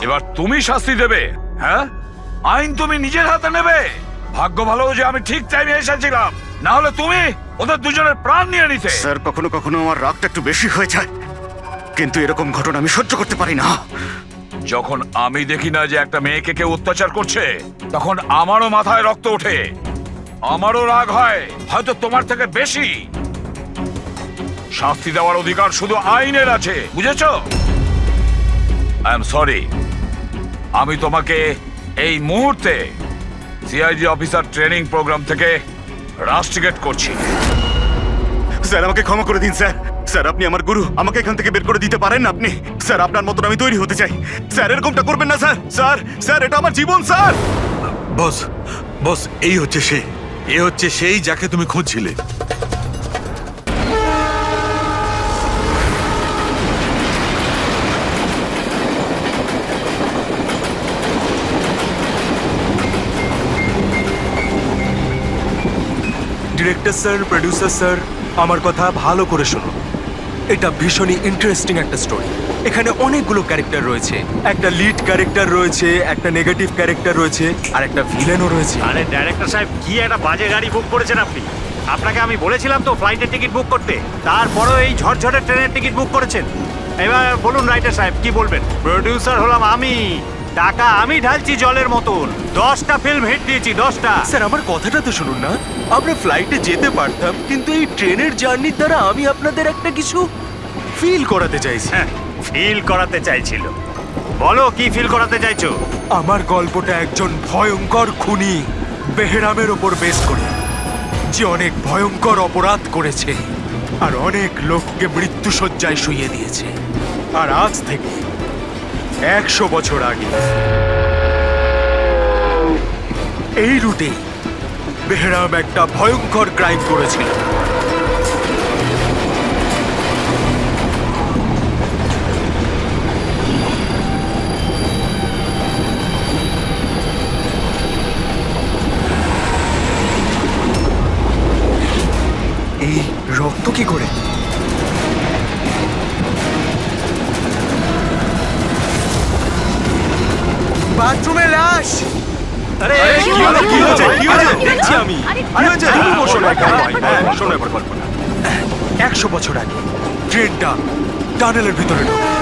এবার তুমি শাস্তি দেবে। হ্যাঁ, আইন তুমি নিজের হাতে নেবে। ভাগ্য ভালো যে আমি ঠিক টাইমে এসেছিলাম, না হলে তুমি ওদের দুজনের প্রাণ নিয়ে নিতে। স্যার, কখনো কখনো আমার রাগটা একটু বেশি হয়ে যায়, কিন্তু এরকম ঘটনা আমি সহ্য করতে পারি না। যখন আমি দেখি না যে একটা মেয়েকে কেউ অত্যাচার করছে, তখন আমারও মাথায় রক্ত ওঠে, আমারও রাগ হয়, হয়তো তোমার থেকে বেশি। শাস্তি দেওয়ার অধিকার শুধু আইনের আছে, বুঝেছো? আই এম সরি, আমি তোমাকে এই মুহূর্তে সিআইডি অফিসার ট্রেনিং প্রোগ্রাম থেকে রাস্টিকেট করছি। স্যার, আমাকে ক্ষমা করে দিন স্যার। স্যার, আপনি আমার গুরু, আমাকে এখান থেকে বের করে দিতে পারেন না আপনি? স্যার, আপনার মতন আমি তৈরি হতে চাই। স্যার, এরকমটা করবেন না স্যার। স্যার স্যার, এটা আমার জীবন স্যার। বস, বস, এই হচ্ছে সে, এ হচ্ছে সেই যাকে তুমি খুঁজছিলে। ডিরেক্টর স্যার, প্রোডিউসার স্যার, আমার কথা ভালো করে শুনুন। এটা ভীষণই ইন্টারেস্টিং একটা স্টোরি। এখানে অনেকগুলো ক্যারেক্টার রয়েছে, একটা লিড ক্যারেক্টার রয়েছে, একটা নেগেটিভ ক্যারেক্টার রয়েছে, আর একটা ভিলেনও রয়েছে। আরে ডাইরেক্টর সাহেব, কি একটা বাজে গাড়ি বুক করেছেন আপনি। আপনাকে আমি বলেছিলাম তো ফ্লাইটের টিকিট বুক করতে, তারপরেও এই ঝড়ঝড়ের ট্রেনের টিকিট বুক করেছেন। এবার বলুন রাইটার সাহেব, কি বলবেন? প্রোডিউসার হলাম আমি, টাকা আমি ঢালছি জলের মতন। 10টা ফিল্ম হিট দিয়েছি, 10টা। স্যার, আমার কথাটা তো শুনুন না। আমরা ফ্লাইটে যেতে পারতাম, কিন্তু এই ট্রেনের জার্নির দ্বারা আমি আপনাদের একটা কিছু ফিল করাতে চাইছি। হ্যাঁ, ফিল করাতে চাইছিল। বলো, কি ফিল করাতে চাইছো? আমার গল্পটা একজন ভয়ঙ্কর খুনি বেহরামের ওপর বেস করে, যে অনেক ভয়ঙ্কর অপরাধ করেছে আর অনেক লোককে মৃত্যুশয্যায় শুইয়ে দিয়েছে। আর আজ থেকে 100 বছর আগে এই রুটে বেহরাম একটা ভয়ঙ্কর ক্রাইম করেছিল। এই রক্ত কি করে? বাথরুমে লাশ। আরে কি হয়েছে? দেখছি আমি। কি হয়েছে? তুমি বসো না এখানে। শোনো এবার গল্পটা। 100 বছর আগে ট্রেনটা টানেলের ভিতরে ঢোকে।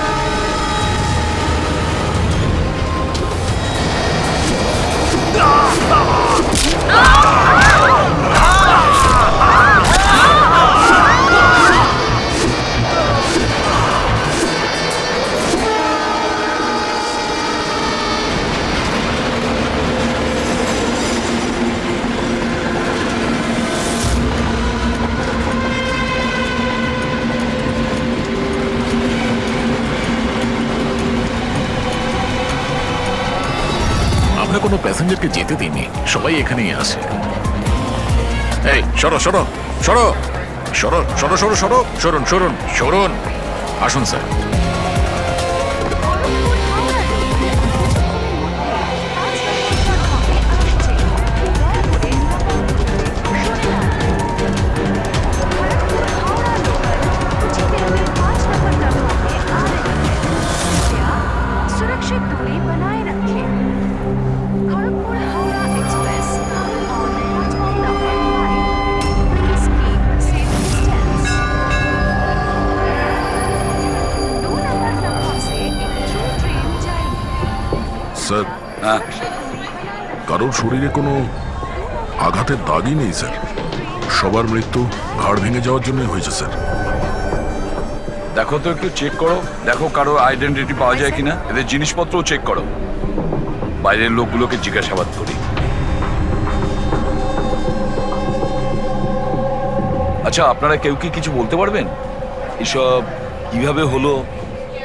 আমরা কোনো প্যাসেঞ্জারকে যেতে দিইনি, সবাই এখানেই আসে। এই সরো সরো সরো সরো সরো সরো সরো সরুন সরুন সরুন, আসুন স্যার। सुरक्षित दूरी बनाए रखें। Kharagpur Howrah express on platform number 5. Please keep safe distance. 2 number platform से एक थ्रू ट्रेन जाएगी। স্যার, হ্যাঁ, কারোর শরীরে কোনো আঘাতের দাগই নেই স্যার। সবার মৃত্যু ঘাড় ভেঙে যাওয়ার জন্যই হয়েছে স্যার। দেখো তো, একটু চেক করো, দেখো কারো আইডেন্টিটি পাওয়া যায় কিনা। এদের জিনিসপত্রও চেক করো। বাইরের লোকগুলোকে জিজ্ঞাসাবাদ করি। আচ্ছা, আপনারা কেউ কি কিছু বলতে পারবেন? এসব কিভাবে হলো,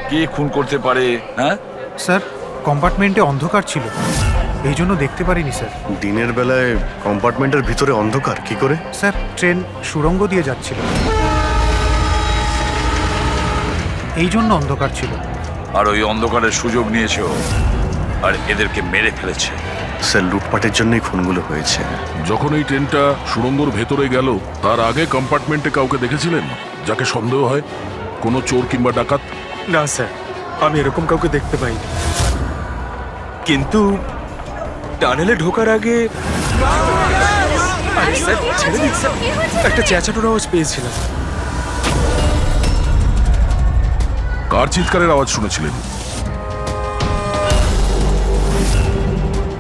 কে খুন করতে পারে? হ্যাঁ স্যার, কম্পার্টমেন্টে অন্ধকার ছিল, এই জন্য দেখতে পারিনি স্যার। দিনের বেলায় কম্পার্টমেন্টের ভিতরে অন্ধকার কি করে? স্যার, ট্রেন সুড়ঙ্গ দিয়ে যাচ্ছিল, এই জন্য অন্ধকার ছিল। আর ওই অন্ধকারের সুযোগ নিয়েছে ও, আর এদেরকে মেরে ফেলেছে। স্যার, লুটপাটের জন্যই খুনগুলো হয়েছে। যখন এই ট্রেনটা সুড়ঙ্গর ভেতরে গেল, তার আগে কম্পার্টমেন্টে কাউকে দেখেছিলেন যাকে সন্দেহ হয়? কোনো চোর কিংবা ডাকাত? না স্যার, আমি এরকম কাউকে দেখতে পাইনি। কিন্তু টানেলে ঢোকার আগে আরে স্যার, ছেড়ে দিন স্যার। একটা চেঁচানোর আওয়াজ পেয়েছিলাম। কার চিৎকারের আওয়াজ শুনেছিলেন?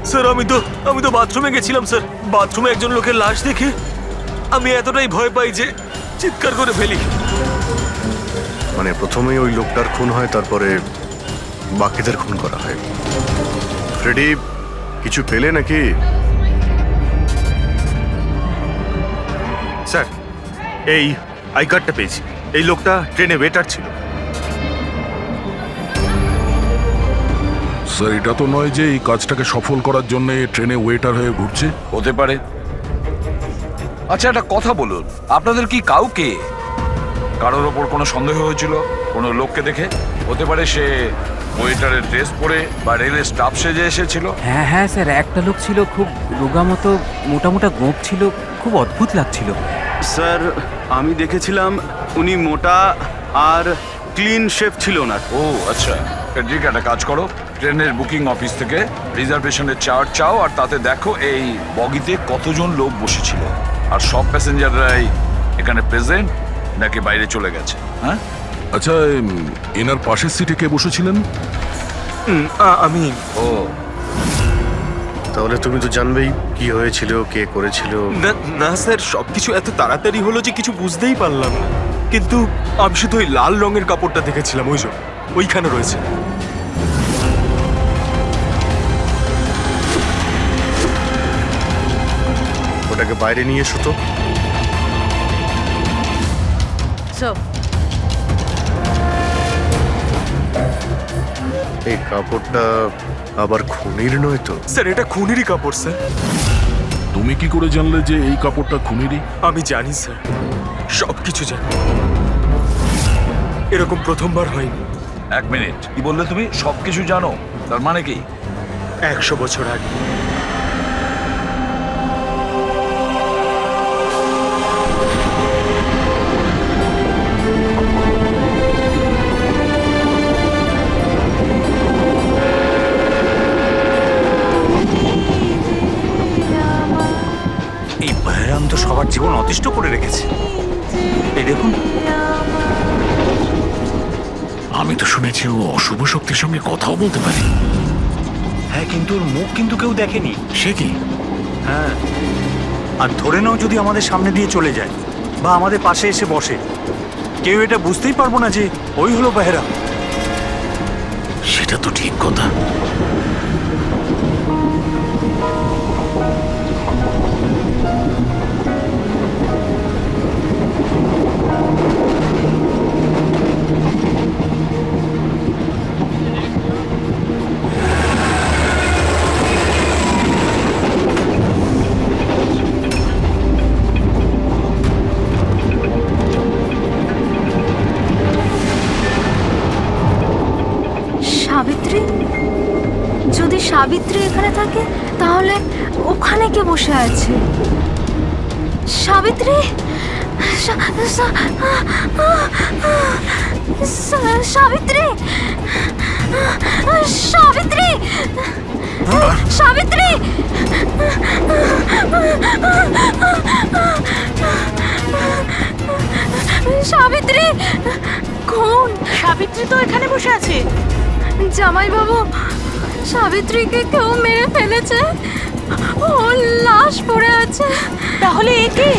স্যার আমি তো বাথরুমে গেছিলাম স্যার। বাথরুমে একজন লোকের লাশ দেখে আমি এতটাই ভয় পাই যে চিৎকার করে ফেলি। মানে প্রথমেই ওই লোকটার খুন হয়, তারপরে বাকিদের খুন করা হয়। ফ্রেডি কিছু পেলে নাকি? স্যার, এই আই কার্ডটা পেয়েছি। এই লোকটা ট্রেনে ওয়েটার ছিল। স্যার, এটা তো নয় যে এই কাজটাকে সফল করার জন্য ট্রেনে ওয়েটার হয়ে ঘুরছে। হতে পারে। আচ্ছা, একটা কথা বলুন, আপনাদের কি কাউকে কারোর ওপর কোনো সন্দেহ হয়েছিল কোনো লোককে দেখে? হতে পারে সে ওয়েটারের ড্রেস পরে বা রেলের স্টাফ সেজে এসেছিল। হ্যাঁ হ্যাঁ স্যার, একটা লোক ছিল, খুব রোগা মতো, মোটা মোটা গোঁপ ছিল, খুব অদ্ভুত লাগছিল। স্যার, আমি দেখেছিলাম উনি মোটা আর ক্লিন শেফ ছিল না। ও আচ্ছা, ফেডরিক, একটা কাজ করো, ট্রেনের বুকিং অফিস থেকে রিজার্ভেশনের চার্ট চাও আর তাতে দেখো এই বগিতে কতজন লোক বসেছিল আর সব প্যাসেঞ্জাররাই এখানে প্রেজেন্ট নাকি বাইরে চলে গেছে। হ্যাঁ, আচ্ছা, এনার পাশের সিটে কে বসেছিলেন? আমি ও তাহলে তুমি তো জানবেই কি হয়েছিল, কে করেছিল। না স্যার, সবকিছু এত তাড়াতাড়ি হলো যে কিছু বুঝতেই পারলাম না। কিন্তু আমি শুধু ওই লাল রঙের কাপড়টা দেখেছিলাম, ওইখানে রয়েছে। ওটাকে বাইরে নিয়ে এসো তো। এই কাপড়টা আবার খুনির নয় তো? স্যার, এটা খুনেরই কাপড় স্যার। তুমি কি করে জানলে যে এই কাপড়টা খুনিরই? আমি জানি স্যার, সবকিছু জানি। এরকম প্রথমবার হয়নি। এক মিনিট, কি বললে তুমি? সবকিছু জানো? তার মানে কি? 100 বছর আগে এই বহরাম তো সবার জীবন অতিষ্ঠ করে রেখেছে। এই দেখুন, আমি তো শুনেছি ও অশুভ শক্তির সঙ্গে কথাও বলতে পারে। হ্যাঁ, কিন্তু ওর মুখ কিন্তু কেউ দেখেনি। সে কি? হ্যাঁ, আর ধরে নাও যদি আমাদের সামনে দিয়ে চলে যায় বা আমাদের পাশে এসে বসে, কেউ এটা বুঝতেই পারবো না যে ওই হলো বেহরা। সেটা তো ঠিক কথা। সাবিত্রী, যদি সাবিত্রী এখানে থাকে তাহলে ওখানে কে বসে আছে? সাবিত্রী, সাবিত্রী, সাবিত্রী, সাবিত্রী, সাবিত্রী, কোন সাবিত্রী? তো এখানে বসে আছে। জামাইবাবু, সাবিত্রীকে কেউ মেরে ফেলেছে, ওর লাশ পড়ে আছে। তাহলে এ কে?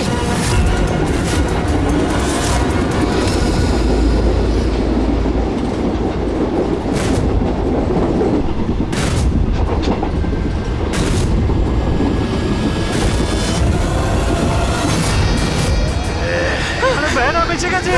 বেহরা বেঁচে গেছে।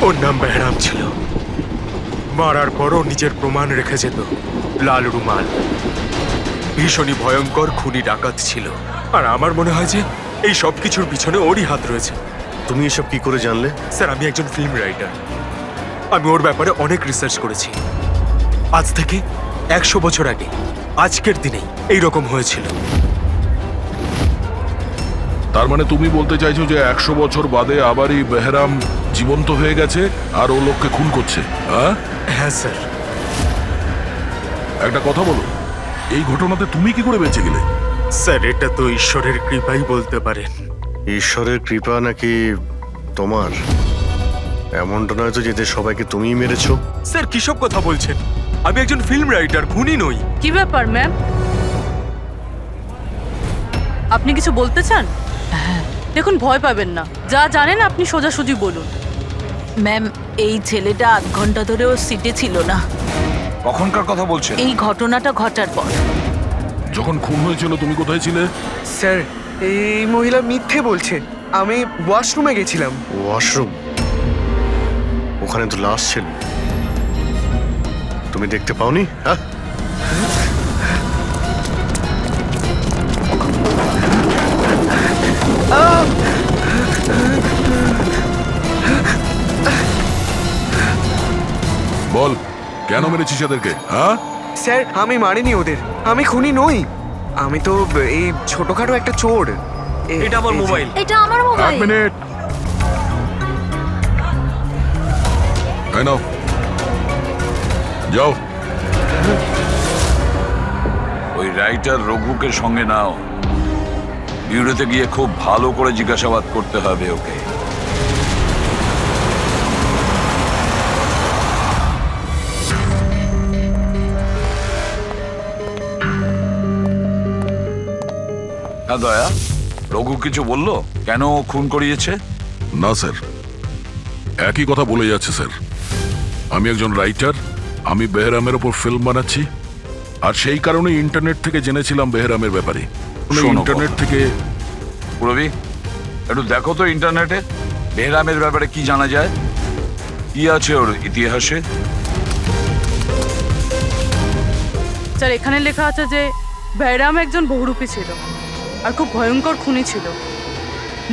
ওর নাম বেহরাম ছিল। মারার পরও নিজের প্রমাণ রেখে যেত, লাল রুমাল। ভীষণই ভয়ঙ্কর খুনি ডাকাত ছিল। আর আমার মনে হয় যে এই সব কিছুর পিছনে ওরই হাত রয়েছে। তুমি এসব কি করে জানলে? স্যার, আমি একজন ফিল্ম রাইটার। আমি ওর ব্যাপারে অনেক রিসার্চ করেছি। আজ থেকে 100 বছর আগে আজকের দিনেই এইরকম হয়েছিল। তার মানে তুমি বলতে চাইছো যে 100 বছর বাদে আবারই বেহরাম জীবন্ত হয়ে গেছে আর ও লোককে খুন করছে? হ্যাঁ হ্যাঁ স্যার। একটা কথা বলো, এই ঘটনাতে তুমি কি করে বেঁচে গেলে? স্যার, এটা তো ঈশ্বরের কৃপাই বলতে পারেন। ঈশ্বরের কৃপা নাকি তোমার? এমনটা নয় তো যে এদের সবাইকে তুমিই মেরেছো? স্যার, কিসব কথা বলছেন? আমি একজন ফিল্ম রাইটার, খুনি নই। কি ব্যাপার ম্যাম, আপনি কিছু বলতে চান? দেখুন, ভয় পাবেন না, যা জানেন আপনি সোজাসুজি বলুন। ম্যাম, এই ছেলেটা 8 ঘন্টা ধরে ওর সিটে ছিল না কখনকার কথা বলছেন? এই ঘটনাটা ঘটার পর। যখন খুন হয়েছিল তুমি কোথায় ছিলে? স্যার, এই মহিলা মিথ্যে বলছে। আমি ওয়াশরুমে গেছিলাম। ওয়াশরুম? ওখানে তো লাশ ছিল, তুমি দেখতে পাওনি? হ্যাঁ, বল, কেন মেরেছিস এদেরকে? হ্যাঁ স্যার, আমি মারিনি ওদের। আমি খুনি নই। আমি তো এই ছোটখাটো একটা চোর। এটা আমার মোবাইল। এটা আমার এক মোবাইল। মিনিট, এই নাও, যাও। ওই রাইটার রঘুকে সঙ্গে নাও, বিউরোতে গিয়ে খুব ভালো করে জিজ্ঞাসাবাদ করতে হবে ওকে। হ্যাঁ দয়া, রঘু কিছু বললো কেন ও খুন করিয়েছে? না স্যার, একই কথা বলে যাচ্ছে স্যার। আমি একজন রাইটার, আমি বেহরামের ওপর ফিল্ম বানাচ্ছি, আর সেই কারণে ইন্টারনেট থেকে জেনেছিলাম বেহরামের ব্যাপারে। শোনো ইন্টারনেট বাবা। থেকে রবি, একটু দেখো তো ইন্টারনেটে বেহরামের ব্যাপারে কি জানা যায়, কি আছে ওর ইতিহাসে। স্যার, এখানে লেখা আছে যে বেহরাম একজন বহুরূপী ছিল আর খুব ভয়ঙ্কর খুনি ছিল।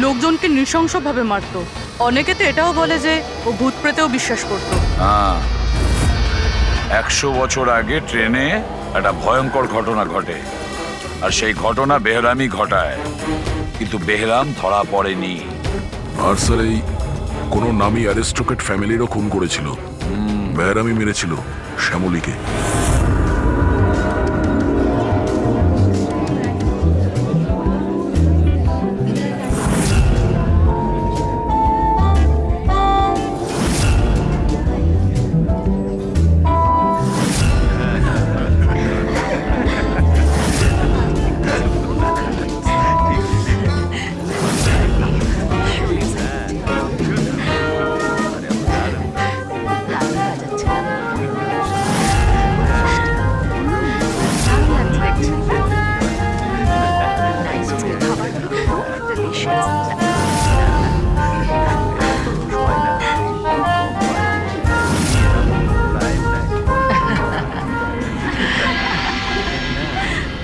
লোকজনকে নৃশংসভাবে মারত। অনেকে তো এটাও বলে যে ও ভূত প্রেতেও বিশ্বাস করত। হ্যাঁ, 100 বছর আগে ট্রেনে একটা ভয়ঙ্কর ঘটনা ঘটে, আর সেই ঘটনা বেহরামই ঘটায়, কিন্তু বেহরাম ধরা পড়েনি। আর স্যার, এই কোনো নামী অ্যারিস্টোক্রেট ফ্যামিলিরও খুন করেছিল। বেহরামই মেরেছিল শ্যামলীকে।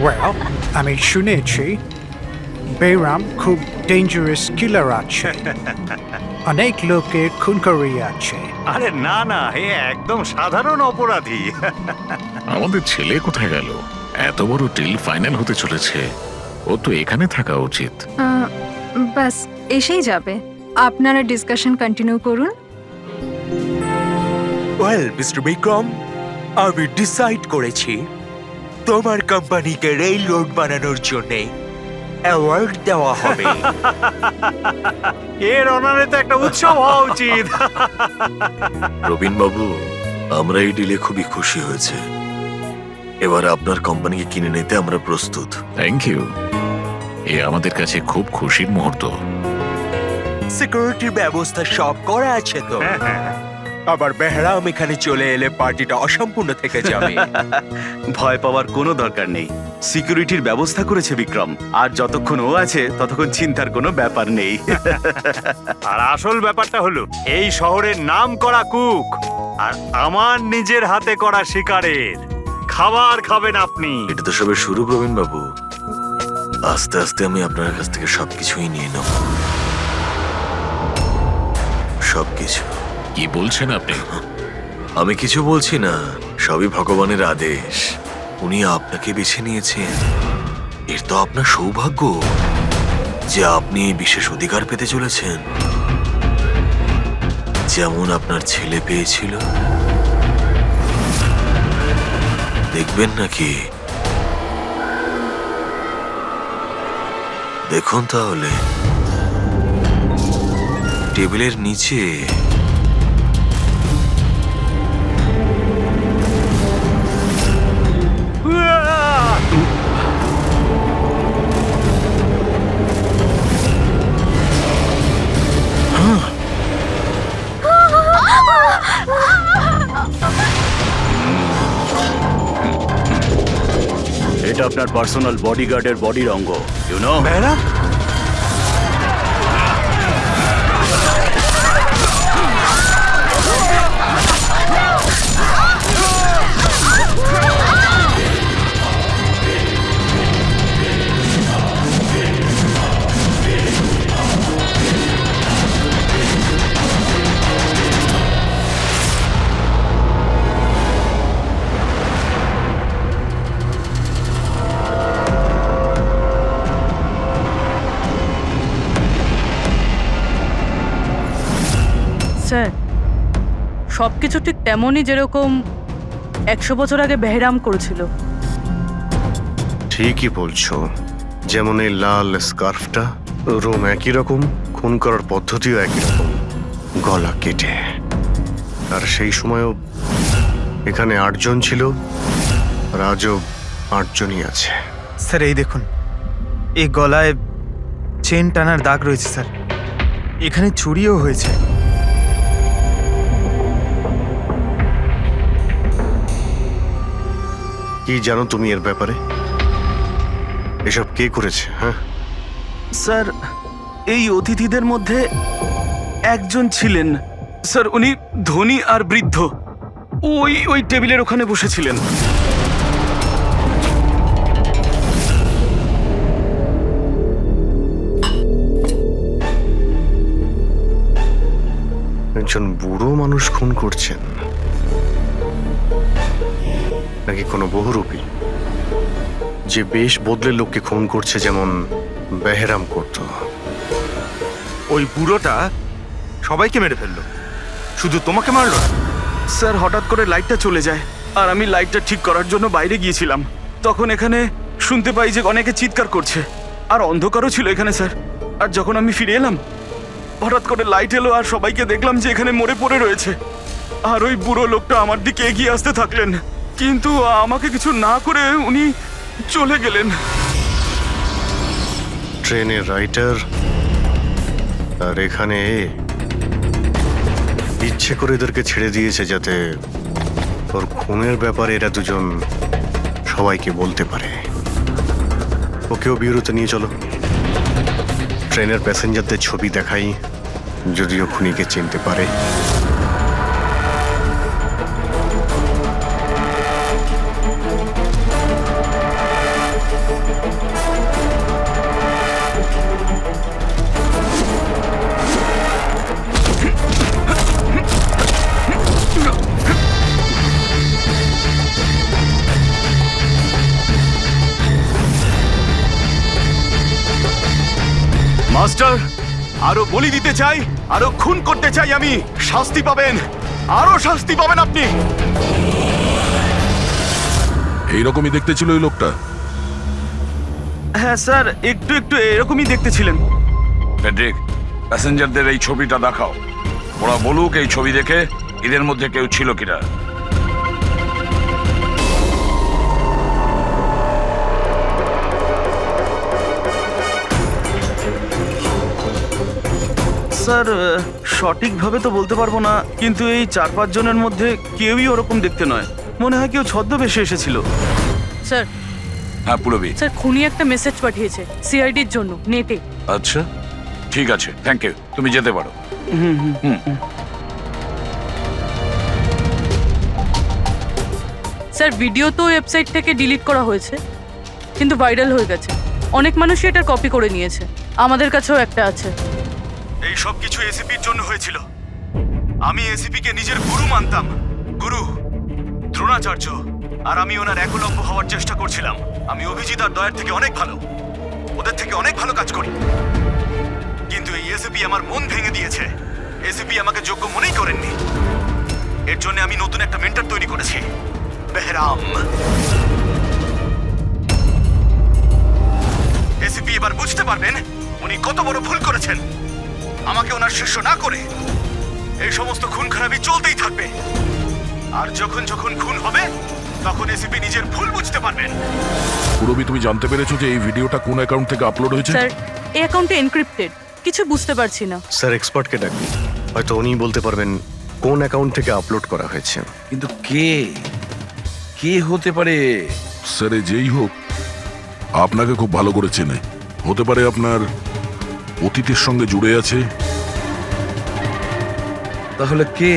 Well, আমি শুনেছি বেহরাম খুব ডেঞ্জারাস কিলার আছে, অনেক লোকের খুন করিয়াছে। আরে না না, এ একদম সাধারণ অপরাধী। আমাদের ছেলে কোথায় গেল? এত বড় ডিল ফাইনাল হতে চলেছে, ও তো এখানে থাকা উচিত। বাস এসেই যাবে। আপনারা ডিসকাশন কন্টিনিউ করুন। ওয়েল, মিস্টার বিক্রম, আমি ডিসাইড করেছি তোমার কোম্পানিকে রেল রোড বানানোর জন্য অ্যাওয়ার্ড দেওয়া হবে। এর অনারে তো একটা উৎসব হওয়া উচিত। রবিন বাবু, আমরা এই ডিলে খুবই খুশি হয়েছে। এবার আপনার কোম্পানিকে কিনে নিতে আমরা প্রস্তুত। থ্যাংক ইউ, এ আমাদের কাছে খুব খুশির মুহূর্ত। সিকিউরিটির ব্যবস্থা সব করা আছে তো? আবার বেহরাম এখানে চলে এলে পার্টিটা অসম্পূর্ণ থেকে যাবে। ভয় পাওয়ার কোনো দরকার নেই, সিকিউরিটির ব্যবস্থা করেছে বিক্রম, আর যতক্ষণ ও আছে ততক্ষণ চিন্তার কোনো ব্যাপার নেই। আর আসল ব্যাপারটা হলো এই শহরের নাম করা কুক আর আমার নিজের হাতে করা শিকারের খাবার খাবেন আপনি। এটা তো সবে শুরু প্রবীণ বাবু, আস্তে আস্তে আমি আপনার কাছ থেকে সবকিছুই নিয়ে নেব, সবকিছু। কি বলছেন আপনি? আমি কিছু বলছি না, সবই ভগবানের আদেশ। উনি আপনাকে বেছে নিয়েছেন, এর তো আপনার সৌভাগ্য যে আপনি এই বিশেষ অধিকার পেতে চলেছেন, যেমন আপনার ছেলে পেয়েছিল। দেখবেন নাকি? দেখুন তাহলে, টেবিলের নিচে এটা আপনার পার্সোনাল বডিগার্ডের বডির অঙ্গ, ইউ নো। বেহরাম, স্যার সব কিছু ঠিক তেমনই যেরকম 100 বছর আগে বেহরাম করেছিল। ঠিকই বলছো, যেমন এই লাল স্কার্ফটা, রুম একই রকম, খুন করার পদ্ধতিও একই রকম, গলা কেটে। আর সেই সময়ও এখানে 8 জন ছিল, আর আজও 8 জনই আছে। স্যার এই দেখুন, এই গলায় চেন টানার দাগ রয়েছে স্যার, এখানে চুরিও হয়েছে। কি জানো তুমি এর ব্যাপারে? এসব কে করেছে? হ্যাঁ স্যার, এই অতিথিদের মধ্যে একজন ছিলেন স্যার, উনি ধনী আর বৃদ্ধ, ওই টেবিলের ওখানে বসেছিলেন। একজন বুড়ো মানুষ খুন করছেন, নাকি কোনো বহুরূপী যে বেশ বদলে লোককে খুন করছে, যেমন বেহরাম করত? ওই বুড়োটা সবাইকে মেরে ফেললো, শুধু তোমাকে মারলো না। স্যার, হঠাৎ করে লাইটটা চলে যায়, আর আমি লাইটটা ঠিক করার জন্য বাইরে গিয়েছিলাম। তখন এখানে শুনতে পাই যে অনেকে চিৎকার করছে, আর অন্ধকারও ছিল এখানে স্যার। আর যখন আমি ফিরে এলাম, হঠাৎ করে লাইট এলো, আর সবাইকে দেখলাম যে এখানে মরে পড়ে রয়েছে। আর ওই বুড়ো লোকটা আমার দিকে এগিয়ে আসতে থাকলেন, কিন্তু আমাকে কিছু না করে উনি চলে গেলেন। ট্রেনের রাইটার আর এখানে ইচ্ছে করে এদেরকে ছেড়ে দিয়েছে যাতে ওর খুনের ব্যাপারে এরা দুজন সবাইকে বলতে পারে। ওকেও বিউরোতে নিয়ে চলো, ট্রেনের প্যাসেঞ্জারদের ছবি দেখাই, যদিও খুনিকে চিনতে পারে। মাস্টার, আরো বলি দিতে চাই, আরো খুন করতে চাই আমি। শাস্তি পাবেন, আরো শাস্তি পাবেন আপনি। এইরকমই দেখতে ছিল ওই লোকটা? হ্যাঁ স্যার, একটু একটু এরকমই দেখতে ছিলেন। ফেডরিক, প্যাসেঞ্জারদের এই ছবিটা দেখাও, ওরা বলুক এই ছবি দেখে এদের মধ্যে কেউ ছিল কিনা। স্যার সঠিকভাবে তো বলতে পারবো না, কিন্তু এই 4-5 জনের মধ্যে কেউই ওরকম দেখতে নয়। মনে হয় কেউ ছদ্মবেশে এসেছিল। স্যার হ্যাঁ পুরবি। স্যার খুনি একটা মেসেজ পাঠিয়েছে সিআইডির জন্য নেটে। আচ্ছা ঠিক আছে, থ্যাংক ইউ, তুমি যেতে পারো। স্যার ভিডিও তো ওয়েবসাইট থেকে ডিলিট করা হয়েছে, কিন্তু ভাইরাল হয়ে গেছে। অনেক মানুষই এটার কপি করে নিয়েছে, আমাদের কাছেও একটা আছে। এই সব কিছু এসিপির জন্য হয়েছিল। আমি এসিপিকে নিজের গুরু মানতাম, গুরু দ্রোণাচার্য, আর আমি ওনার একলব্য হওয়ার চেষ্টা করছিলাম। আমি অভিজিৎ আর দয়ের থেকে অনেক ভালো, ওদের থেকে অনেক ভালো কাজ করি, কিন্তু এই এসিপি আমার মন ভেঙে দিয়েছে। এসিপি আমাকে যোগ্য মনেই করেননি। এর জন্য আমি নতুন একটা মেন্টর তৈরি করেছি, বেহরাম। এসিপি এবার বুঝতে পারবেন উনি কত বড় ভুল করেছেন। আমাকে ওনার শিষ্য না করে এই সমস্ত খুন খারাপি চলতেই থাকবে, আর যখন যখন খুন হবে তখন এসিপি নিজের ভুল বুঝতে পারবেন। পুরবি, তুমি জানতে পেরেছো যে এই ভিডিওটা কোন অ্যাকাউন্ট থেকে আপলোড হয়েছে? স্যার এই অ্যাকাউন্টে এনক্রিপ্টেড, কিছু বুঝতে পারছি না। স্যার এক্সপার্টকে ডাকুন, হয়তো উনিই বলতে পারবেন কোন অ্যাকাউন্ট থেকে আপলোড করা হয়েছে। কিন্তু কে কে হতে পারে? স্যার এ যেই হোক আপনাকে খুব ভালো করে চেনে। হতে পারে আপনার অতীতের সঙ্গে জুড়ে আছে। তাহলে কে?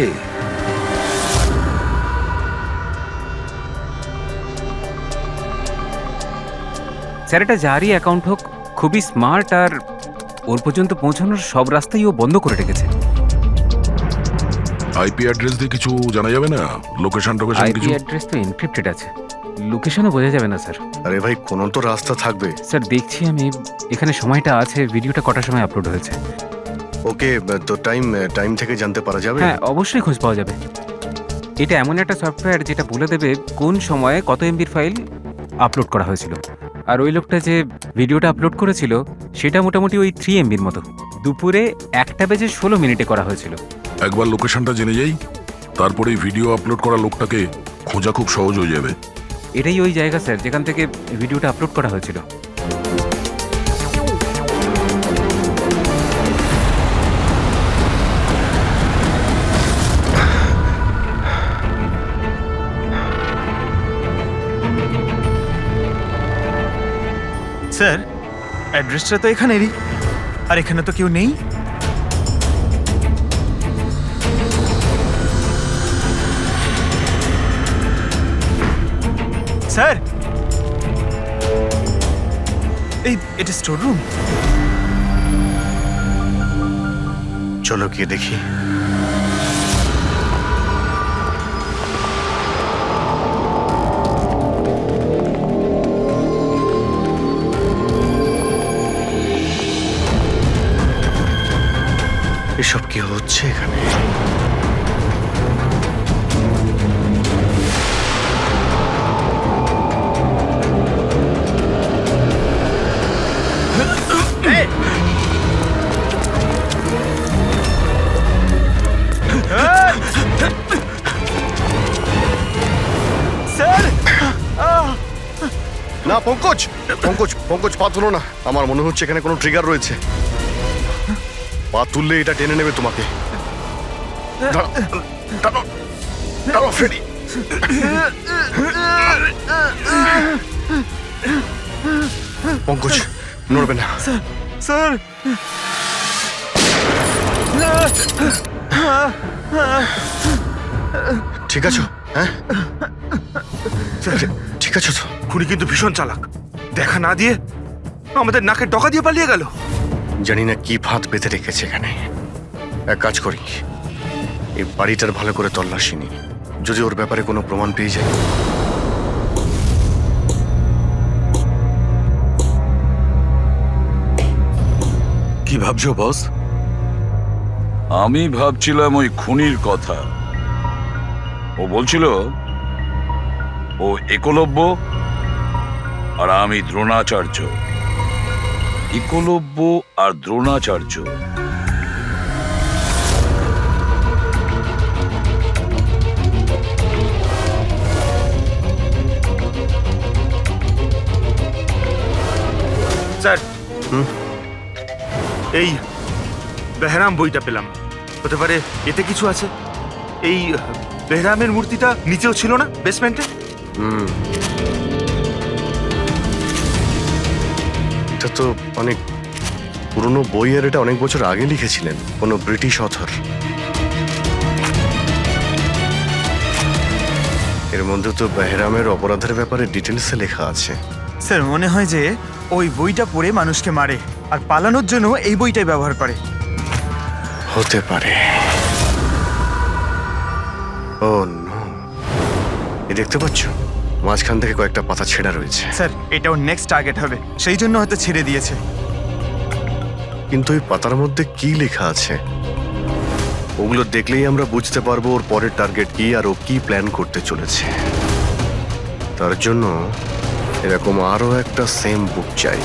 স্যার এটা যারই অ্যাকাউন্ট হোক, খুবই স্মার্ট, আর ওর পর্যন্ত পৌঁছানোর সব রাস্তাই ও বন্ধ করে রেখেছে। আইপি অ্যাড্রেস দিয়ে কিছু জানা যাবে না? লোকেশন টোকেশন আইপি কিছু? অ্যাড্রেস তো এনক্রিপ্টেড আছে, লোকেশনও বোঝা যাবে না স্যার। আরে ভাই, কোনো তো রাস্তা থাকবে। স্যার দেখছি আমি, এখানে সময়টা আছে, ভিডিওটা কটার সময় আপলোড হয়েছে। ওকে, তো টাইম থেকে জানতে পারা যাবে? হ্যাঁ অবশ্যই খোঁজ পাওয়া যাবে। এটা এমন একটা সফটওয়্যার যেটা বলে দেবে কোন সময়ে কত এমবির ফাইল আপলোড করা হয়েছিল। আর ওই লোকটা যে ভিডিওটা আপলোড করেছিল সেটা মোটামুটি ওই 3 এমবির মতো, দুপুরে 1:16 করা হয়েছিল। একবার লোকেশনটা জেনে যাই, তারপরে ভিডিও আপলোড করা লোকটাকে খোঁজা খুব সহজ হয়ে যাবে। এটাই ওই জায়গা স্যার যেখান থেকে ভিডিওটা আপলোড করা হয়েছিল। স্যার অ্যাড্রেসটা তো এখানেরই, আর এখানে তো কেউ নেই। স্যার এটা স্টোর রুম। চলো গিয়ে দেখি। এসব কি হচ্ছে এখানে? না পঙ্কজ, পঙ্কজ পঙ্কজ পা তুলো না। আমার মনে হচ্ছে এখানে কোনো ট্রিগার রয়েছে। পা তুললে এটা টেনে নেবে তোমাকে। দাঁড়াও ফ্রেডি। পঙ্কজ নড়বে না। স্যার ঠিক আছো? হ্যাঁ ঠিক আছো তো? খুনি কিন্তু ভীষণ চালাক, দেখা না দিয়ে আমাদের নাকে ডকা দিয়ে পালিয়ে গেল। জানি না কি ফাঁদ পেতে রেখেছে এখানে। এক কাজ করি, এই বাড়িটার ভালো করে তল্লাশি নি, যদি ওর ব্যাপারে কোনো প্রমাণ পেয়ে যায়। কি ভাবছো বস? আমি ভাবছিলাম ওই খুনির কথা। ও বলছিল ও একলব্য আর আমি দ্রোণাচার্য। একলব্য আর দ্রোণাচার্য। স্যার এই বেহরাম বইটা পেলাম। হতে পারে এতে কিছু আছে। এই বেহরামের মূর্তিটা নিচেও ছিল না বেসমেন্টে? এটা তো অনেক পুরনো বই, আর এটা অনেক বছর আগে লিখেছিলেন কোনো ব্রিটিশ অথর। এর মধ্যে তো বেহরামের অপরাধের ব্যাপারে ডিটেলসে লেখা আছে। স্যার মনে হয় যে ওই বইটা পড়ে মানুষকে মারে আর পালানোর জন্য এই বইটাই ব্যবহার করে। হতে পারে। ও নো, এ দেখতে পাচ্ছ মাঝখান থেকে কয়েকটা পাতা ছেঁড়া রয়েছে। স্যার এটা ওর নেক্সট টার্গেট হবে, সেই জন্য হয়তো ছেড়ে দিয়েছে। কিন্তু ওই পাতার মধ্যে কি লেখা আছে ওগুলো দেখলেই আমরা বুঝতে পারবো ওর পরের টার্গেট কি আর ও কি প্ল্যান করতে চলেছে। তার জন্য এরকম আরো একটা সেম বুক চাই।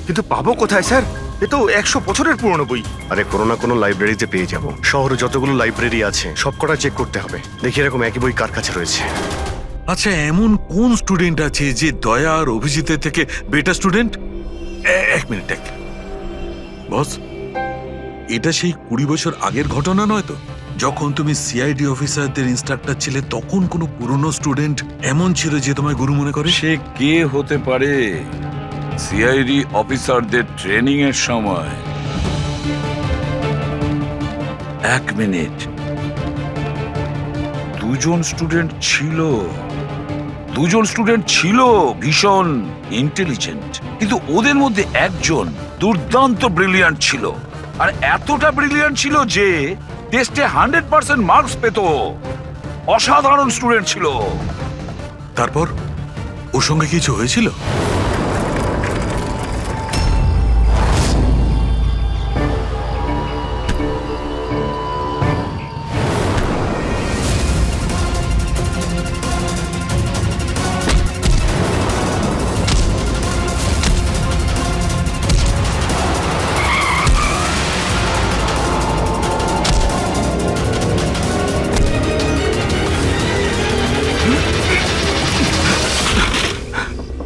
কিন্তু পাবো কোথায় স্যার? এ তো 100 বছরের পুরনো বই। আরে কোনো না কোনো লাইব্রেরিতে পেয়ে যাব। শহরে যতগুলো লাইব্রেরি আছে সবকটা চেক করতে হবে, দেখি এরকম একই বই কার কাছে রয়েছে। আচ্ছা, এমন কোন স্টুডেন্ট আছে যে দয়া আর অভিজিতের থেকে বেটার স্টুডেন্ট? এক মিনিট বস, এটা সেই 20 বছর আগের ঘটনা নয় তো? যখন তুমি সিআইডি অফিসারদের ইনস্ট্রাক্টর ছিলে তখন কোনো পুরনো স্টুডেন্ট এমন ছিল যে তোমায় গুরু মনে করে? সে কে হতে পারে? সিআইডি অফিসারদের ট্রেনিং এর সময় 1 মিনিট, 2জন স্টুডেন্ট ছিল ভীষণ ইন্টেলিজেন্ট, কিন্তু ওদের মধ্যে একজন দুর্দান্ত ব্রিলিয়ান্ট ছিল, আর এতটা ব্রিলিয়ান্ট ছিল যে টেস্টে 100% মার্কস পেত। অসাধারণ স্টুডেন্ট ছিল। তারপর ওর সঙ্গে কিছু হয়েছিল?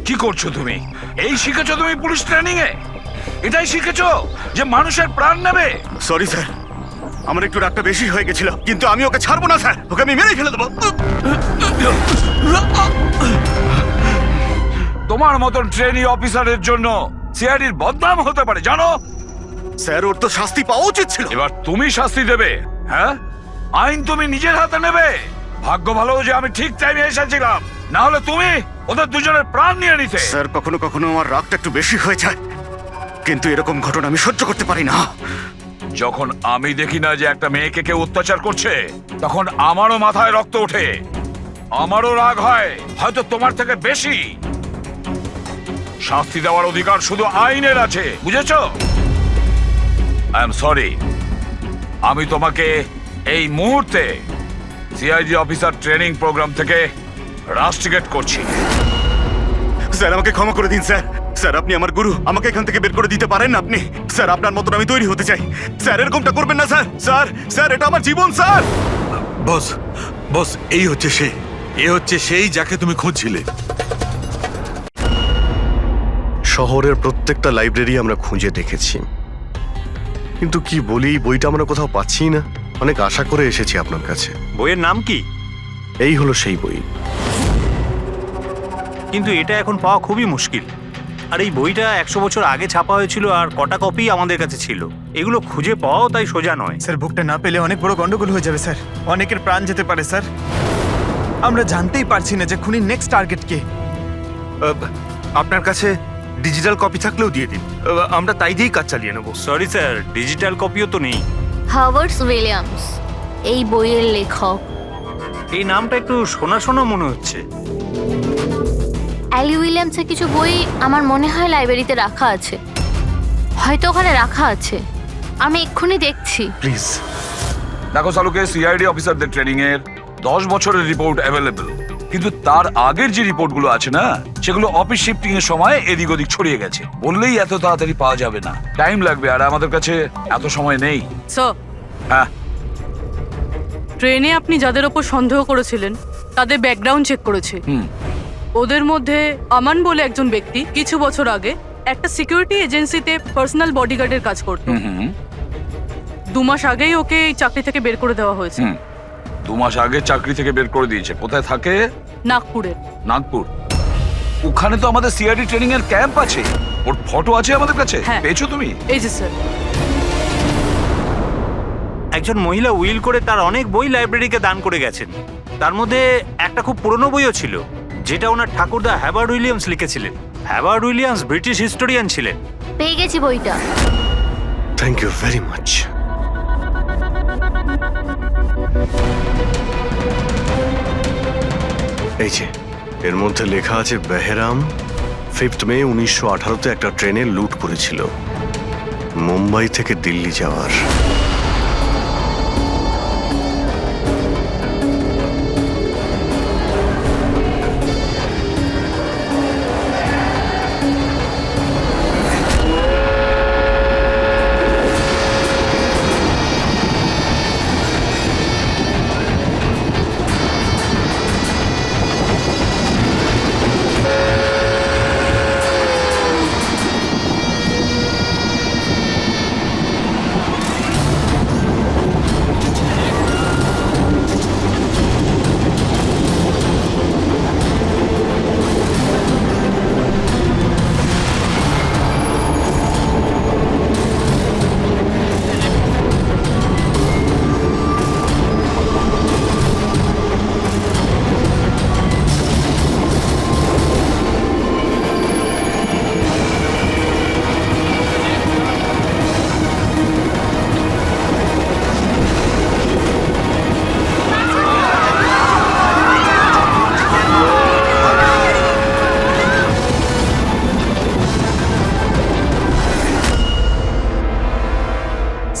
কি করছো তুমি? এই শিখেছো তুমি পুলিশ ট্রেনিং এ? এটাই শিখেছো যে মানুষের প্রাণ নেবে? সরি স্যার, আমার একটু রাগটা বেশি হয়ে গেছিল, কিন্তু আমি ওকে ছাড়বো না স্যার, ওকে আমি মেরে ফেলে দেবো। তোমার মতন ট্রেনি অফিসারের জন্য সিআইডির বদনাম হতে পারে, জানো? স্যার ওর তো শাস্তি পাওয়া উচিত ছিল। এবার তুমি শাস্তি দেবে। হ্যাঁ, আইন তুমি নিজের হাতে নেবে। ভাগ্য ভালো যে আমি ঠিক টাইমে এসেছিলাম, না হলে তুমি ওদের দুজনের প্রাণ নিয়ে নিতে। স্যার কখনো কখনো আমার রাগটা একটু বেশি হয়ে যায়, কিন্তু এরকম ঘটনা আমি সহ্য করতে পারি না। যখন আমি দেখি না যে একটা মেয়েকে কেউ অত্যাচার করছে, তখন আমারও মাথায় রক্ত ওঠে, আমারও রাগ হয়, হয়তো তোমার থেকে বেশি। শাস্তি দেওয়ার অধিকার শুধু আইনের আছে, বুঝেছো? আই এম সরি, আমি তোমাকে এই মুহূর্তে সিআইডি অফিসার ট্রেনিং প্রোগ্রাম থেকে রাস্টিকেট করছি। স্যার আমাকে ক্ষমা করে দিন স্যার। স্যার আপনি আমার গুরু, আমাকে এখান থেকে বের করে দিতে পারেন না আপনি? স্যার আপনার মতন আমি তৈরি হতে চাই। স্যার এরকমটা করবেন না স্যার। স্যার স্যার এটা আমার জীবন স্যার। বস এই হচ্ছে সে, সেই যাকে তুমি খুঁজছিলে। শহরের প্রত্যেকটা লাইব্রেরি আমরা খুঁজে দেখেছি, কিন্তু কি বলি, বইটা আমরা কোথাও পাচ্ছি না। অনেক আশা করে এসেছি আপনার কাছে। বইয়ের নাম কি? এই হলো সেই বই। কিন্তু এটা এখন পাওয়া খুবই মুশকিল। আর এই বইটা 100 বছর আগে ছাপা হয়েছিল, আর কটা কপি আমাদের কাছে ছিল। এগুলো খুঁজে পাওয়াও তাই সোজা নয়। স্যার বুকটা না পেলে অনেক বড় গন্ডগোল হয়ে যাবে স্যার, অনেকের প্রাণ যেতে পারে স্যার। আমরা জানতেই পারছি না যে খুনির নেক্সট টার্গেট কে। আপনার কাছে ডিজিটাল কপি থাকলেও দিয়ে দিন, আমরা তাই দিয়েই কাজ চালিয়ে নেব। সরি স্যার, ডিজিটাল কপিও তো নেই। হাওয়ার্ড উইলিয়ামস এই বইয়ের লেখক। এই নামটা একটু শোনা শোনা মনে হচ্ছে। অ্যালি উইলিয়ামসের কিছু বই আমার মনে হয় লাইব্রেরিতে রাখা আছে, হয়তো ওখানে রাখা আছে। আমি এক্ষুনি দেখছি। প্লিজ দেখো সালুকে, সিআইডি অফিসারদের ট্রেনিং এর 10 বছরের রিপোর্ট অ্যাভেলেবল, কিন্তু তার আগের যে রিপোর্টগুলো আছে না, সেগুলো অফিস শিফটিং এর সময় এদিক ওদিক ছড়িয়ে গেছে। বললেই এত তাড়াতাড়ি পাওয়া যাবে না, টাইম লাগবে, আর আমাদের কাছে এত সময় নেই। স্যার, হ্যাঁ, ট্রেনে আপনি যাদের ওপর সন্দেহ করেছিলেন তাদের ব্যাকগ্রাউন্ড চেক করেছে। ওদের মধ্যে আমান বলে একজন ব্যক্তি কিছু বছর আগে একটা সিকিউরিটি এজেন্সিতে পার্সোনাল বডিগার্ডের কাজ করত। 2 মাস আগেই ওকে এই চাকরি থেকে বের করে দেওয়া হয়েছে। 2 মাস আগে চাকরি থেকে বের করে দিয়েছে। কোথায় থাকে? নাগপুরে। নাগপুর। ওখানে তো আমাদের সিআইডি ট্রেনিং এর ক্যাম্প আছে। ওর ফটো আছে আমাদের কাছে। হ্যাঁ। পেয়েছো তুমি? এই যে স্যার। একজন মহিলা উইল করে তার অনেক বই লাইব্রেরিকে দান করে গেছেন। তার মধ্যে একটা খুব পুরনো বইও ছিল, যেটা ওনার ঠাকুরদা হ্যাবার্ড উইলিয়ামস লিখেছিলেন। হ্যাবার্ড উইলিয়ামস ব্রিটিশ হিস্টোরিয়ান ছিলেন। পেয়ে গেছি বইটা। Thank you very much. এই যে এর মধ্যে লেখা আছে বেহরাম 5 মে 1918-তে একটা ট্রেনে লুট করেছিল মুম্বাই থেকে দিল্লি যাওয়ার।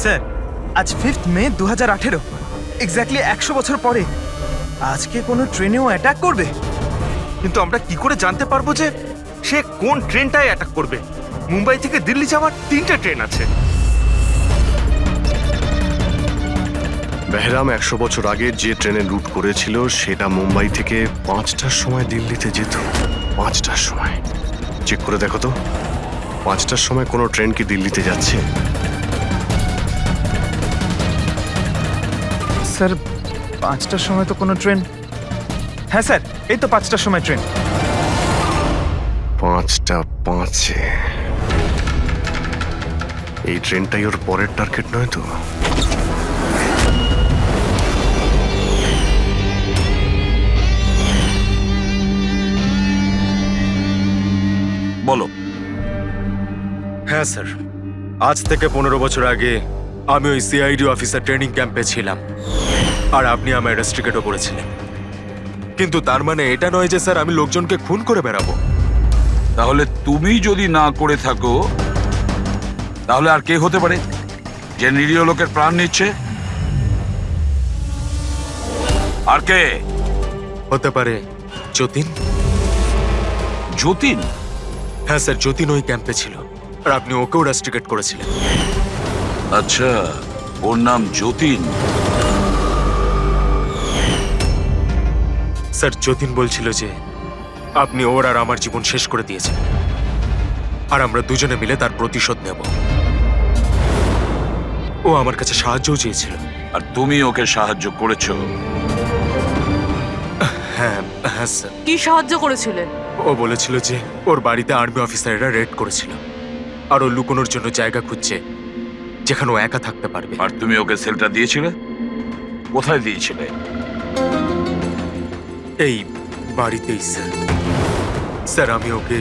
স্যার আজ 5th মে 2018, এক্স্যাক্টলি 100 বছর পরে আজকে কোনো ট্রেনেও অ্যাটাক করবে। কিন্তু আমরা কি করে জানতে পারবো যে সে কোন ট্রেনটায় অ্যাটাক করবে? মুম্বাই থেকে দিল্লি যাওয়ার 3টে ট্রেন আছে। বেহরাম 100 বছর আগে যে ট্রেনে লুট করেছিল সেটা মুম্বাই থেকে 5টার সময় দিল্লিতে যেত। 5টার সময় চেক করে দেখো তো, 5টার সময় কোনো ট্রেন কি দিল্লিতে যাচ্ছে? স্যার 5টার সময় তো কোনো ট্রেন, হ্যাঁ স্যার এই তো 5টার সময় ট্রেন। 5টা 5-এ এই ট্রেনটাই ওর পরের টার্গেট নয় তো? বলো। হ্যাঁ স্যার, আজ থেকে 15 বছর আগে আমি ওই সিআইডি অফিসার ট্রেনিং ক্যাম্পে ছিলাম, আর আপনি আমায় রেস্ট্রিকেটও করেছিলেন। কিন্তু তার মানে এটা নয় যে স্যার আমি লোকজনকে খুন করে বেড়াবো। তাহলে তুমি যদি না করে থাকো, তাহলে আর কে হতে পারে যে নিরীহ লোকের প্রাণ নিচ্ছে? আর কে হতে পারে? যতীন। যতীন? হ্যাঁ স্যার, যতীন ওই ক্যাম্পে ছিল, আর আপনি ওকেও রেস্ট্রিকেট করেছিলেন। আচ্ছা, ওর নাম যতীন। স্যার যতীন বলছিল যে আপনি ওর আর আমার জীবন শেষ করে দিয়েছেন, আর আমরা দুজনে মিলে তার প্রতিশোধ নেব। ও আমার কাছে সাহায্যও চেয়েছিল। আর তুমি ওকে সাহায্য করেছো? হ্যাঁ হ্যাঁ স্যার। কি সাহায্য করেছিলেন? ও বলেছিল যে ওর বাড়িতে আর্মি অফিসাররা রেড করেছিল, আর ও লুকোনোর জন্য জায়গা খুঁজছে যেখানে ও একা থাকতে পারবে। আর তুমি ওকে সেলটা দিয়েছিলে? কোথায় দিয়েছিলে? এই বাড়িতেই স্যার। স্যার আমি ওকে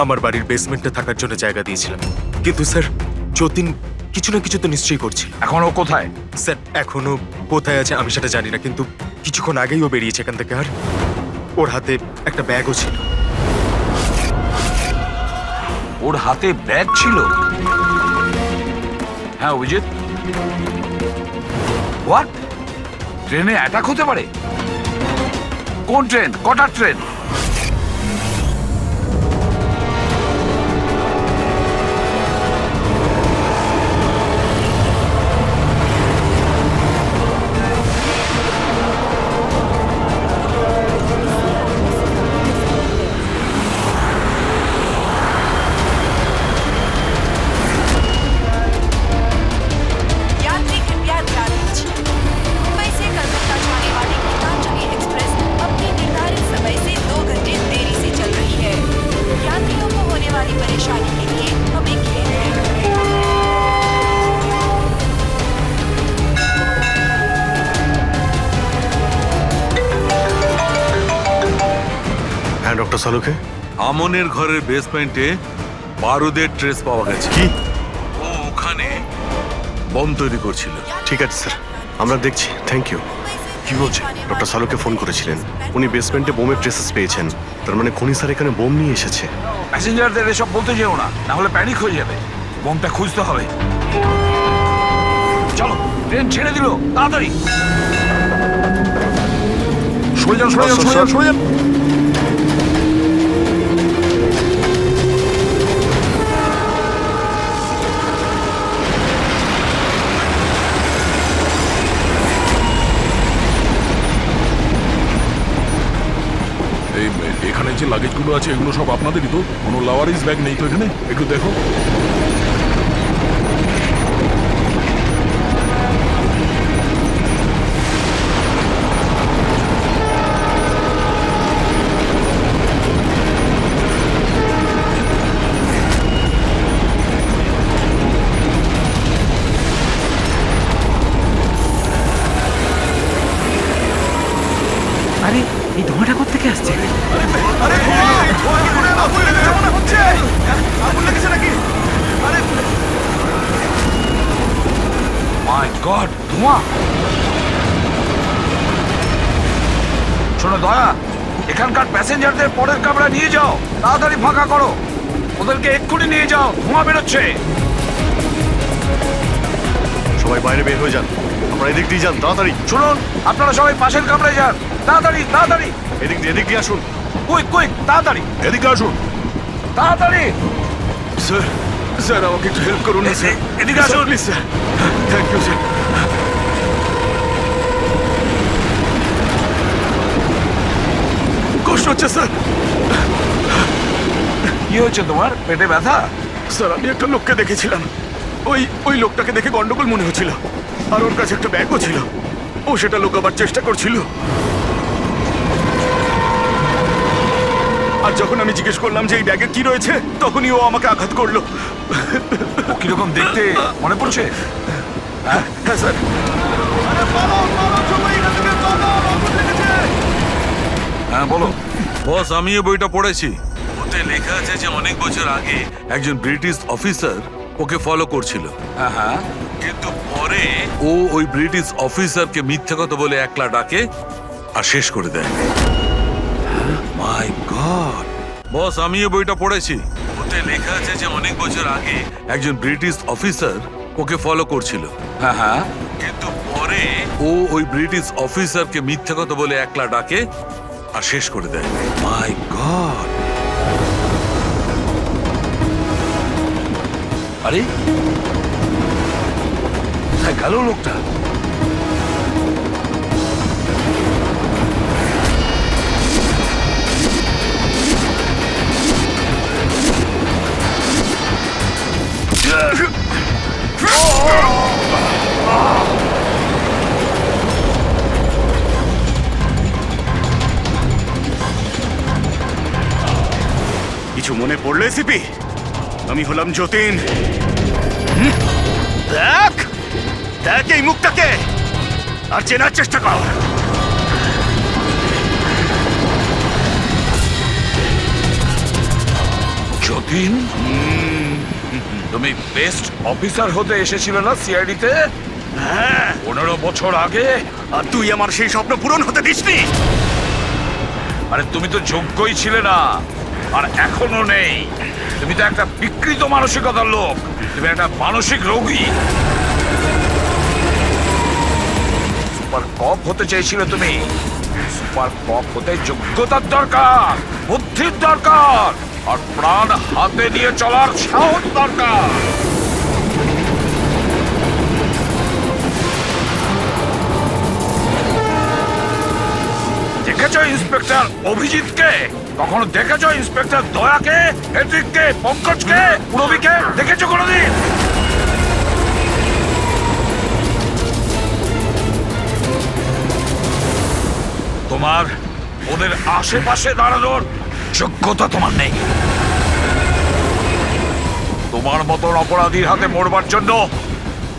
আমার বাড়ির বেসমেন্টে থাকার জন্য জায়গা দিয়েছিলাম, কিন্তু স্যার যতীন কিছু না কিছু তো নিশ্চয়ই করছিল। এখন ও কোথায়? স্যার এখনো কোথায় আছে আমি সেটা জানি না, কিন্তু কিছুক্ষণ আগেই ও বেরিয়েছে এখান থেকে, আর ওর হাতে একটা ব্যাগও ছিল। ওর হাতে ব্যাগ ছিল? হ্যাঁ অভিজিৎ, হোয়াট? ট্রেনে অ্যাটাক হতে পারে? কোন ট্রেন? কটার ট্রেন? यात्री হ্যাঁ ডক্টর সালুকে। আমনের ঘরের বেসমেন্টে বারুদের ট্রেস পাওয়া গেছে। কি? ও ওখানে বম তৈরি করছিল। ঠিক আছে স্যার, আমরা দেখছি। Thank you. কি বলছে? ডক্টর সালুকে ফোন করেছিলেন, উনি বেসমেন্টে বোমের ট্রেসেস পেয়েছেন। তার মানে খনি স্যার এখানে বোম নিয়ে এসেছে। প্যাসেঞ্জারদের এসব বলতে যেও না, না হলে প্যানিক হয়ে যাবে। বোমটা খুঁজতে হবে। চলো, ট্রেন ছেড়ে দিল, তাড়াতাড়ি সরে যান, সরে যান, সরে যান, সরে যান। এখানে যে লাগেজগুলো আছে এগুলো সব আপনাদেরই তো? কোনো লাওয়ারিস ব্যাগ নেই তো এখানে? একটু দেখো। আরে এই ধোঁয়াটা কোত্থেকে আসছে? মাই গড, ধোঁয়া! শোনো দয়া, এখানকার প্যাসেঞ্জারদের পরের কামরা নিয়ে যাও, তাড়াতাড়ি ফাঁকা করো। ওদেরকে এক্ষুনি নিয়ে যাও, ধোঁয়া বেরোচ্ছে। সবাই বাইরে বের হয়ে যান, আপনারা এদিক দিয়ে যান, তাড়াতাড়ি। শুনুন, আপনারা সবাই পাশের কামরায় যান, তাড়াতাড়ি তাড়াতাড়ি। এদিক দিয়ে আসুন। কুইক কুইক, তাড়াতাড়ি এদিকে আসুন। তাড়াতাড়ি। স্যার, স্যার আমাকে একটু হেল্প করুন না স্যার। এদিকে আসুন please sir. Thank you sir. কষ্ট হচ্ছে স্যার। কি হয়েছে তোমার? পেটে ব্যথা? স্যার আমি একটা লোককে দেখেছিলাম, ওই লোকটাকে দেখে গন্ডগোল মনে হচ্ছিল। আর ওর কাছে একটা ব্যাগও ছিল, ও সেটা লুকাবার চেষ্টা করছিল। আর যখন আমি জিজ্ঞেস করলাম যে এই ব্যাগে কি রয়েছে, তখনই ও আমাকে আঘাত করলো। ও কিরকম দেখতে মনে পড়ছে? হ্যাঁ স্যার। হ্যাঁ বলো। বস, আমিও বইটা পড়েছি। ওতে লেখা আছে যে অনেক বছর আগে একজন ব্রিটিশ অফিসার ওকে ফলো করছিল। হ্যাঁ হ্যাঁ। কিন্তু পরে ও ওই ব্রিটিশ অফিসারকে মিথ্যা কথা বলে একলা ডাকে আর শেষ করে দেয়। মাই গড। বস, আমিও বইটা পড়েছি। ওতে লেখা আছে যে অনেক বছর আগে একজন ব্রিটিশ অফিসার ওকে ফলো করছিল। হ্যাঁ হ্যাঁ। কিন্তু পরে ও ওই ব্রিটিশ অফিসারকে মিথ্যা কথা বলে একলা ডাকে আর শেষ করে দেয়। মাই গড। আরে কোথায় গেল লোকটা? কিছু মনে পড়লো এসিপি? আমি হলাম যতীন। দেখ দেখ এই মুখটাকে, আর চেনার চেষ্টা কর। যতীন, তুমি বেস্ট অফিসার হতে এসেছিলে না সিআইডিতে? হ্যাঁ, 15 বছর আগে। আর তুই আমার সেই স্বপ্ন পূরণ হতে দিসনি। আরে তুমি তো যোগ্যই ছিলে না, আর এখনো নেই। তুমি তো একটা বিকৃত মানসিকতার লোক, তুমি একটা মানসিক রোগী। সুপার কপ হতে চেয়েছিলে তুমি। সুপার কপ হতে যোগ্যতার দরকার, বুদ্ধির দরকার, আর প্রাণ হাতে নিয়ে চলার সাহস দরকার। দেখেছো ইন্সপেক্টর অভিজিৎকে? কখনো দেখেছো ইন্সপেক্টর দয়াকে, হেড্রিককে, পঙ্কজকে, পুরবীকে? দেখেছো কোনোদিন? তোমার ওদের আশেপাশে দাঁড়ানোর যোগ্যতা তোমার নেই। তোমার মতন অপরাধীর হাতে মরবার জন্য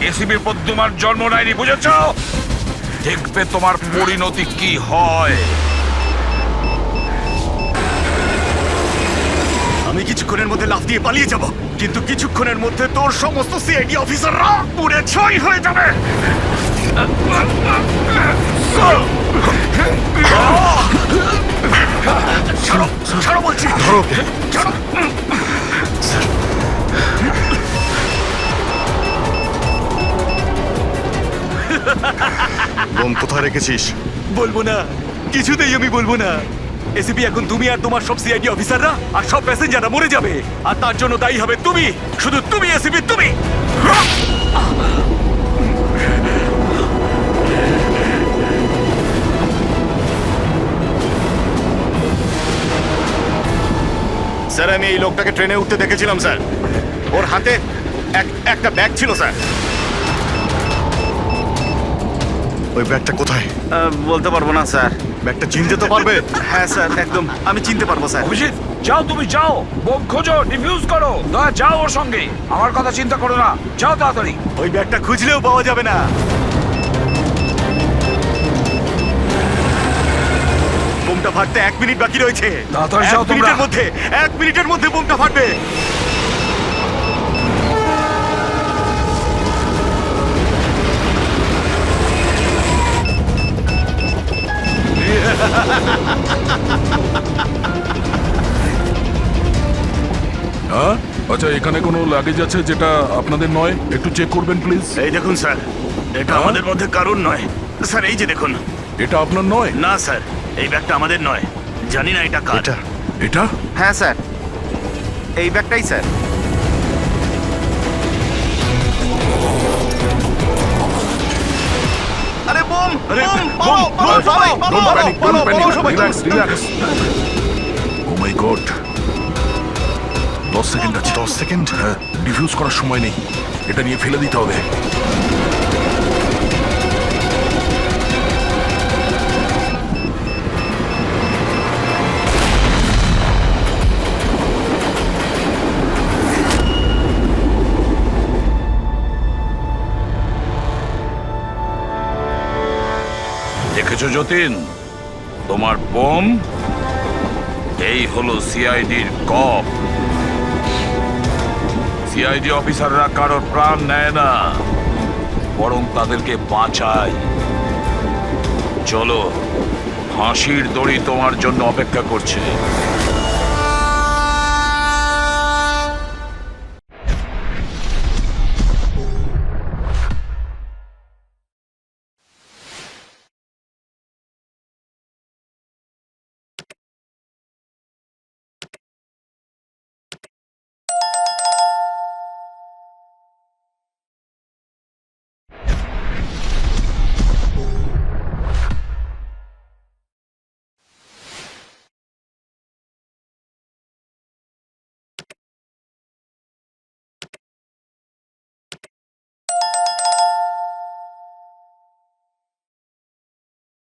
এসিবি প্রদ্যুমার জন্ম নেয়নি, বুঝেছো? দেখবে তোমার পরিণতি কি হয়। আমি কিছুক্ষণের মধ্যে লাফ দিয়ে পালিয়ে যাব, কিন্তু কিছুক্ষণের মধ্যে তোর সমস্ত সিআইডি অফিসাররা পুড়ে ছাই হয়ে যাবে। ছাড়ো, ছাড়ো বলছি। ধরো। ছাড়ো। বোম কোথায় রেখেছিস? বলবো না, কিছুতেই আমি বলবো না। এসিপি, এখন তুমি আর তোমার সব সিআইডি অফিসাররা আর সব প্যাসেঞ্জাররা মরে যাবে, আর তার জন্য দায়ী হবে তুমি, শুধু তুমি এসিপি, তুমি। স্যার, আমি এই লোকটাকে ট্রেনে উঠতে দেখেছিলাম স্যার। ওর হাতে একটা ব্যাগ ছিল স্যার। ওই ব্যাগটা কোথায়? বলতে পারবো না স্যার। ব্যাগটা চিনতে তো পারবে? হ্যাঁ স্যার, একদম আমি চিনতে পারবো স্যার। অভিজিৎ, যাও, তুমি যাও, বোম খোঁজো, ডিফিউজ করো, দয়া যাও ওর সঙ্গে। আমার কথা চিন্তা করো না, যাও তাড়াতাড়ি। ওই ব্যাগটা খুঁজলেও পাওয়া যাবে না। বোমটা ফাটতে 1 মিনিট বাকি রয়েছে। তাড়াতাড়ি যাও তোমরা। 1 মিনিটের মধ্যে বোমটা ফাটবে। হ্যাঁ, আচ্ছা, এখানে কোনো লাগেজ আছে যেটা আপনাদের নয়? একটু চেক করবেন প্লিজ। এই দেখুন স্যার, এটা হ্যাঁ? আমাদের মধ্যে কারণ নয় স্যার। এই যে দেখুন। এটা আপনার নয়? না স্যার, এই ব্যাগটা আমাদের নয়। জানি না এটা কার। এটা? হ্যাঁ স্যার, এই ব্যাগটাই স্যার। আরে বোম, বোম, বোম, বোম, সবাই পালাও, পালাও, পালাও, পালাও সবাই। ও মাই গড, 10 সেকেন্ড আছে। 10 সেকেন্ড? হ্যাঁ, ডিফিউজ করার সময় নেই, এটা নিয়ে ফেলে দিতে হবে। দেখেছো যতীন, তোমার বোম, এই হলো সিআইডির কপ। সিআইডি অফিসাররা কারোর প্রাণ নেয় না, বরং তাদেরকে বাঁচায়। চলো, ফাঁসির দড়ি তোমার জন্য অপেক্ষা করছে।